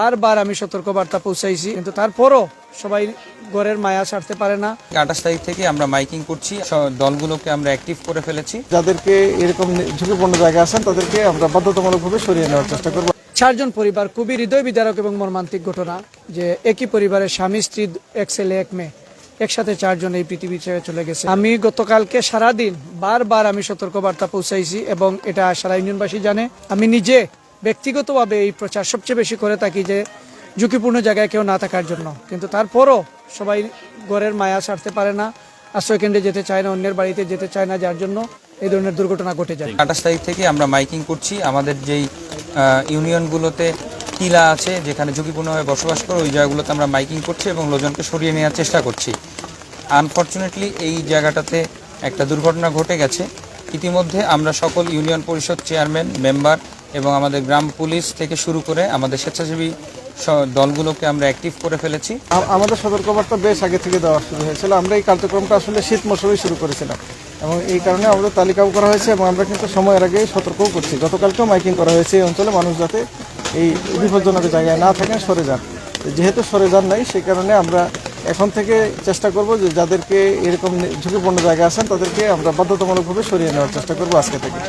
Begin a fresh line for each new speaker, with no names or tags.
বারবার আমি সতর্কবার্তা পৌঁছাইছি, কিন্তু তারপরও সবাই ঘরের মায়া ছাড়তে পারে না।
28 তারিখ থেকে আমরা মাইকিং করছি, দলগুলোকে আমরা অ্যাক্টিভ করে ফেলেছি।
যাদেরকে এরকম ঝুঁকিপূর্ণ জায়গা আছেন তাদেরকে আমরা বাধ্যতামূলকভাবে সরিয়ে নেওয়ার চেষ্টা করব।
4 জন পরিবার, খুবই হৃদয় বিদারক এবং মর্মান্তিক ঘটনা যে একই পরিবারের স্বামী স্ত্রী, এক ছেলে এক মেয়ে, একসাথে 4 জন এই পৃথিবী ছেড়ে চলে গেছে। আমি গতকালকে সারাদিন বারবার আমি সতর্কবার্তা পৌঁছাইছি এবং এটা সারা ইউনিয়নবাসী জানে। আমি নিজে ব্যক্তিগতভাবে এই প্রচার সবচেয়ে বেশি করে থাকি যে ঝুঁকিপূর্ণ জায়গায় কেউ না থাকার জন্য, কিন্তু তারপরও সবাই ঘরের মায়া ছাড়তে পারে না, আশ্রয়কেন্দ্রে যেতে চায় না, অন্যের বাড়িতে যেতে চায় না, যার জন্য এই ধরনের দুর্ঘটনা ঘটে যায়।
28 তারিখ থেকে আমরা মাইকিং করছি। আমাদের যেই ইউনিয়নগুলোতে টিলা আছে, যেখানে ঝুঁকিপূর্ণভাবে বসবাস করে, ওই জায়গাগুলোতে আমরা মাইকিং করছি এবং লোকজনকে সরিয়ে নেওয়ার চেষ্টা করছি। আনফর্চুনেটলি এই জায়গাটাতে একটা দুর্ঘটনা ঘটে গেছে। ইতিমধ্যে আমরা সকল ইউনিয়ন পরিষদ চেয়ারম্যান, মেম্বার এবং আমাদের গ্রাম পুলিশ থেকে শুরু করে আমাদের স্বেচ্ছাসেবী দলগুলোকে আমরা অ্যাক্টিভ করে ফেলেছি।
আমাদের সতর্কবার্তা বেশ আগে থেকে দেওয়া শুরু হয়েছিল। আমরা এই কার্যক্রমটা আসলে শীত মৌসুমেই শুরু করেছিলাম এবং এই কারণে আমাদের তালিকাও করা হয়েছে এবং আমরা কিন্তু সময়ের আগে সতর্কও করছি। গতকালকেও মাইকিং করা হয়েছে এই অঞ্চলে মানুষ যাতে এই বিপজ্জনক জায়গায় না থাকেন, সরে যান। যেহেতু সরে যান নাই, সেই কারণে আমরা এখন থেকে চেষ্টা করব যে যাদেরকে এরকম ঝুঁকিপূর্ণ জায়গা আছেন তাদেরকে আমরা বাধ্যতামূলকভাবে সরিয়ে নেওয়ার চেষ্টা করব আজকে থেকে।